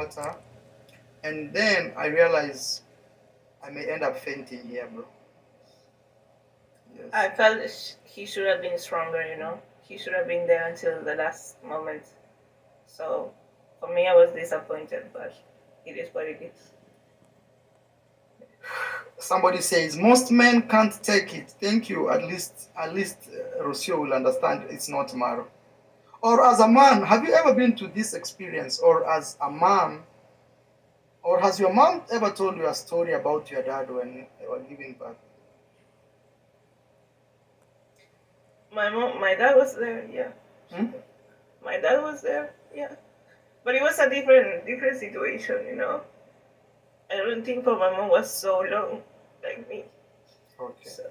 water, and then I realize I may end up fainting here, bro. I Yes. felt he should have been stronger, you know. He should have been there until the last moment. So for me, I was disappointed, but it is what it is. Somebody says most men can't take it. Thank you. At least Rocio will understand it's not Maro. Or as a man, have you ever been to this experience? Or as a mom, or has your mom ever told you a story about your dad when they were giving birth? My dad was there, yeah. Hmm? My dad was there, yeah. But it was a different situation, you know. I don't think for my mom was so long like me. Okay. So,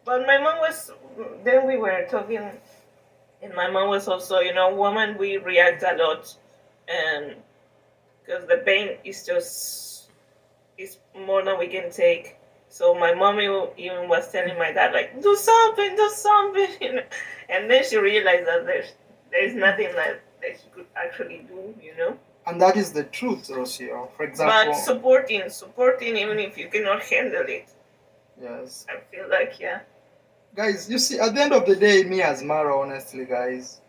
but my mom was. Then we were talking, and my mom was also, you know, woman. We react a lot, and because the pain is just is more than we can take. So my mom even was telling my dad like, do something, you know. And then she realized that there's nothing that she could actually do, you know. And that is the truth, Rocio. For But example, supporting, even if you cannot handle it, yes. I feel like yeah. Guys, you see, at the end of the day, me as Mara, honestly, guys,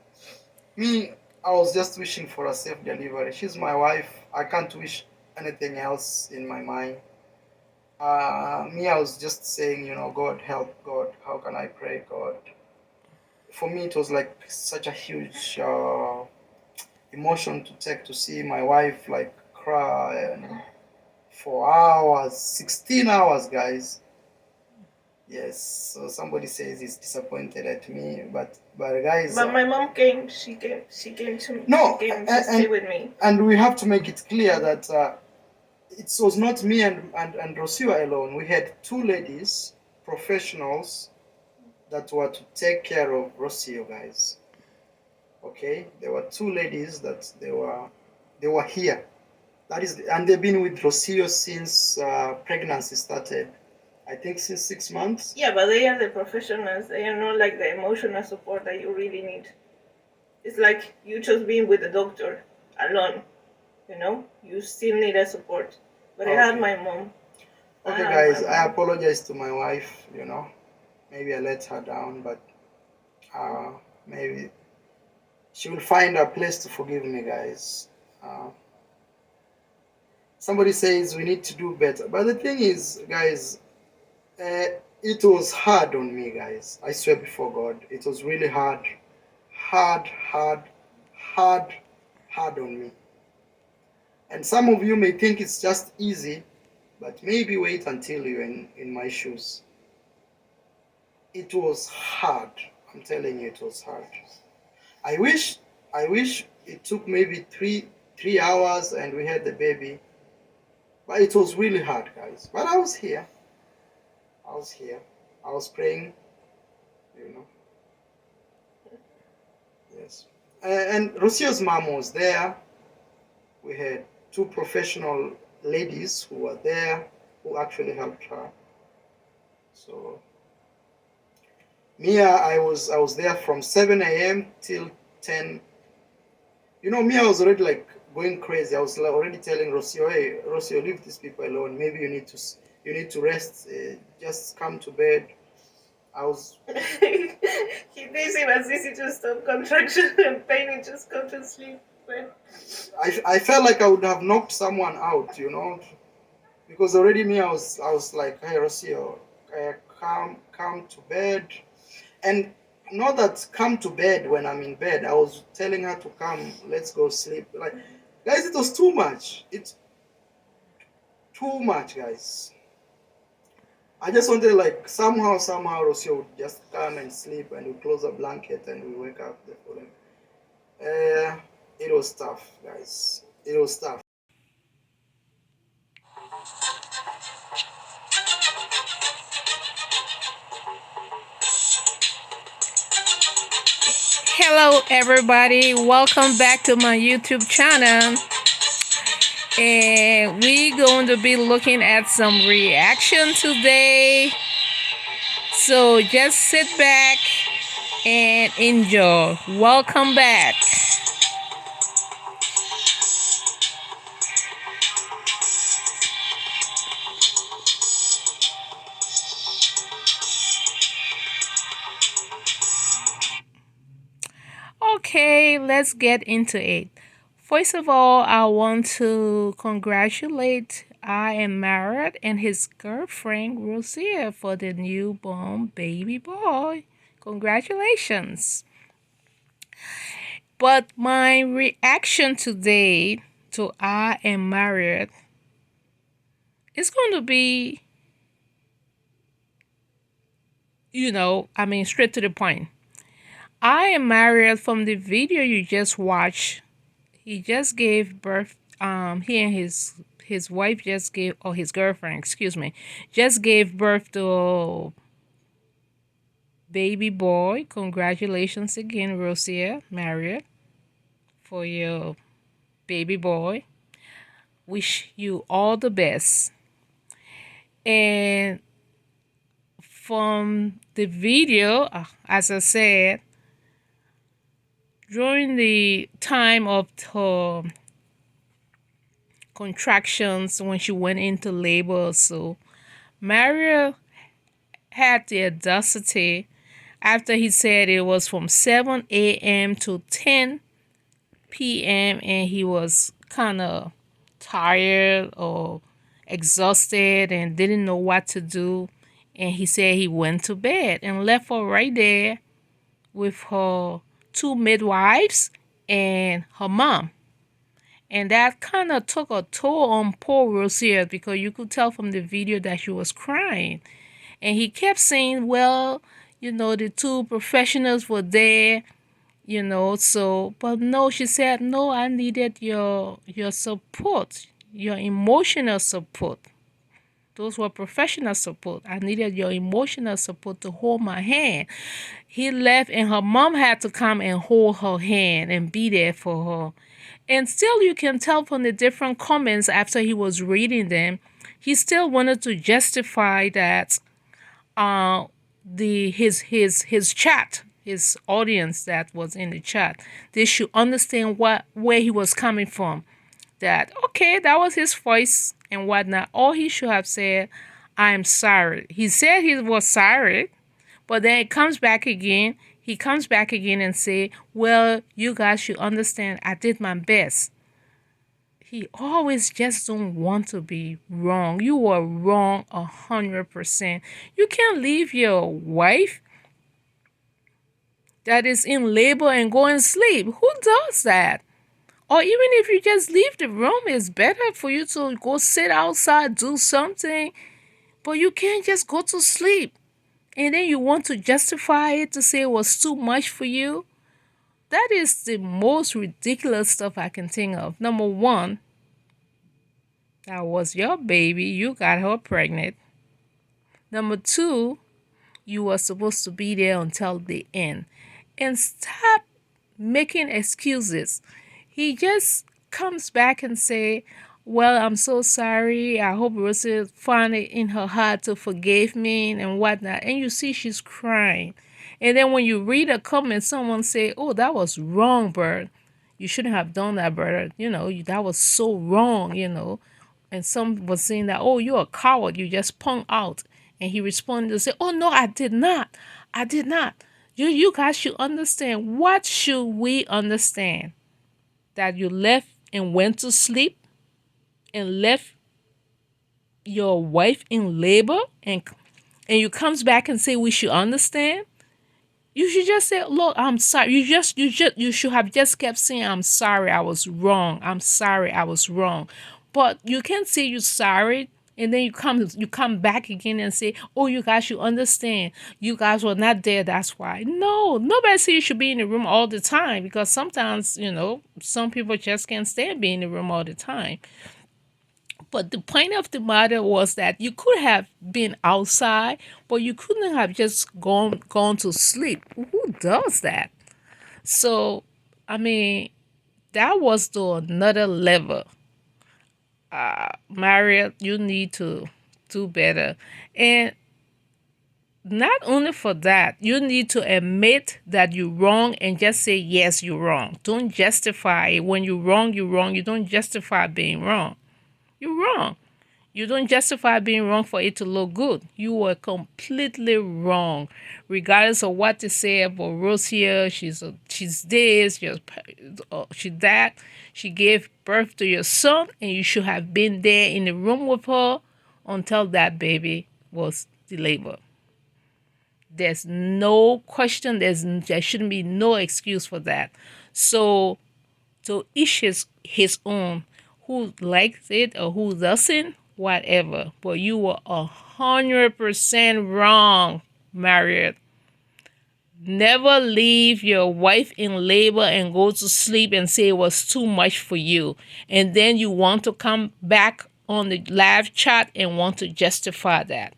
me, I was just wishing for a safe delivery. She's my wife. I can't wish anything else in my mind. Me, I was just saying, God help, God. How can I pray, God? For me, it was like such a huge emotion to take to see my wife like cry and for hours, 16 hours, guys. Yes. So somebody says he's disappointed at me, but guys, But my mom came. She came to me. She no, came to stay with me. and we have to make it clear that it was not me and Rosia alone. We had two ladies, professionals, that were to take care of Rocio, guys. Okay, there were two ladies that they were here. That is, and they've been with Rocio since pregnancy started. I think since 6 months. Yeah, but they are the professionals. They are not like the emotional support that you really need. It's like you just being with the doctor alone. You know, you still need a support. But I had Okay. my mom. Okay, I had my guys, I mom. apologize to my wife. Maybe I let her down, but maybe she will find a place to forgive me, guys. Uh, Somebody says we need to do better, but the thing is, guys, it was hard on me, guys. I swear before God, it was really hard, hard, hard, hard, hard on me. And some of you may think it's just easy, but maybe wait until you're in my shoes. It was hard. I'm telling you, it was hard. I wish, I wish it took maybe three hours and we had the baby, but it was really hard, guys. But I was here. I was here. I was praying, you know. Yes. And Rocio's mom was there. We had two professional ladies who were there who actually helped her. So Mia, I was there from 7 a.m. till 10. Mia was already like going crazy. I was like already telling Rocio, hey, Rocio, leave these people alone. Maybe you need to rest. Just come to bed. I was. He thinks it was easy to stop contraction and pain and just go to sleep. But I felt like I would have knocked someone out, because already me I was like, hey Rocio, come to bed, and not that come to bed when I'm in bed. I was telling her to come, let's go sleep. Like, guys, it was too much. It's too much, guys. I just wanted like somehow Rocio would just come and sleep, and we close a blanket and we wake up the following. It was tough, guys. It was tough. Hello, everybody. Welcome back to my YouTube channel. And we're going to be looking at some reaction today. So just sit back and enjoy. Welcome back. Okay, let's get into it. First of all, I want to congratulate I am married and his girlfriend Rosia for the newborn baby boy. Congratulations. But my reaction today to I am married is going to be, straight to the point. I am married from the video you just watched. He just gave birth. He and his wife just gave, or his girlfriend, excuse me, just gave birth to a baby boy. Congratulations again, Rosia, married, for your baby boy. Wish you all the best. And from the video, as I said, during the time of her contractions when she went into labor, so Mario had the audacity, after he said it was from 7 a.m. to 10 p.m. and he was kind of tired or exhausted and didn't know what to do, and he said he went to bed and left her right there with her two midwives and her mom. And that kind of took a toll on poor Rosia, because you could tell from the video that she was crying. And he kept saying, well, the two professionals were there, so, but no, she said, no, I needed your support, your emotional support. Those were professional support. I needed your emotional support to hold my hand. He left and her mom had to come and hold her hand and be there for her. And still you can tell from the different comments after he was reading them, he still wanted to justify that his chat, his audience that was in the chat, they should understand where he was coming from. That, okay, that was his voice and whatnot. All he should have said, I'm sorry. He said he was sorry, but then it comes back again. He comes back again and say, well, you guys should understand, I did my best. He always just don't want to be wrong. You are wrong 100%. You can't leave your wife that is in labor and go and sleep. Who does that? Or even if you just leave the room, it's better for you to go sit outside, do something. But you can't just go to sleep. And then you want to justify it to say it was too much for you. That is the most ridiculous stuff I can think of. Number one, that was your baby. You got her pregnant. Number two, you were supposed to be there until the end. And stop making excuses. He just comes back and say, well, I'm so sorry. I hope Rosie find it in her heart to forgive me and whatnot. And you see she's crying. And then when you read a comment, someone say, oh, that was wrong, Bert. You shouldn't have done that, Bert. That was so wrong, And some was saying that, oh, you're a coward. You just punk out. And he responded and said, oh, no, I did not. I did not. You guys should understand. What should we understand? That you left and went to sleep and left your wife in labor, and you comes back and say we should understand. You should just say, look, I'm sorry. You should have just kept saying, I'm sorry, I was wrong. I'm sorry, I was wrong. But you can't say you're sorry and then you come back again and say, oh, you guys should understand. You guys were not there, that's why. No, nobody says you should be in the room all the time, because sometimes, some people just can't stand being in the room all the time. But the point of the matter was that you could have been outside, but you couldn't have just gone to sleep. Who does that? So, that was to another level. Marriott, you need to do better. And not only for that, you need to admit that you're wrong and just say, yes, you're wrong. Don't justify it. When you're wrong, you're wrong. You don't justify being wrong. You're wrong. You don't justify being wrong for it to look good. You were completely wrong, regardless of what they say about Rosia. She's this, she's that. She gave birth to your son, and you should have been there in the room with her until that baby was delivered. There's no question. There shouldn't be no excuse for that. So each his own. Who likes it or who doesn't, whatever. But you were 100% wrong, Marriott. Never leave your wife in labor and go to sleep and say it was too much for you. And then you want to come back on the live chat and want to justify that.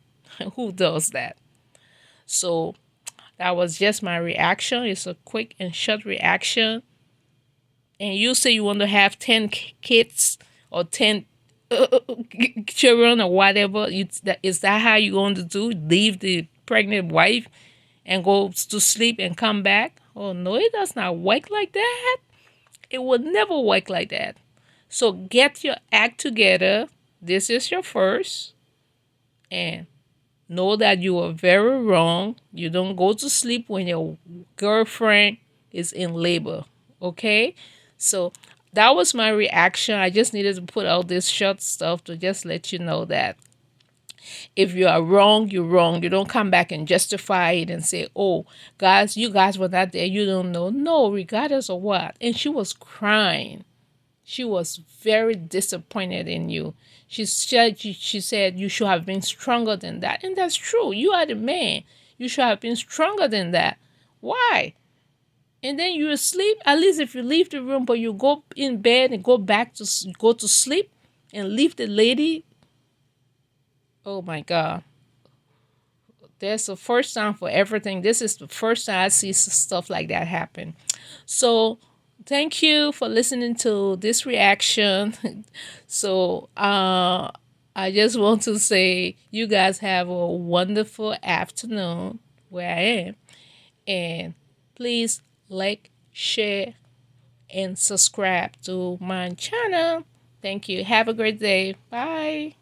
Who does that? So that was just my reaction. It's a quick and short reaction. And you say you want to have 10 kids or 10 children or whatever, is that how you're going to do? Leave the pregnant wife and go to sleep and come back? Oh, no, it does not work like that. It will never work like that. So get your act together. This is your first. And know that you are very wrong. You don't go to sleep when your girlfriend is in labor. Okay? So that was my reaction. I just needed to put out this short stuff to just let you know that if you are wrong, you're wrong. You don't come back and justify it and say, oh, guys, you guys were not there. You don't know. No, regardless of what. And she was crying. She was very disappointed in you. She said you should have been stronger than that. And that's true. You are the man. You should have been stronger than that. Why? And then you sleep. At least if you leave the room, but you go in bed and go to sleep and leave the lady. Oh my God. There's the first time for everything. This is the first time I see stuff like that happen. So thank you for listening to this reaction. So I just want to say you guys have a wonderful afternoon where I am. And please like, share, and subscribe to my channel. Thank you. Have a great day. Bye.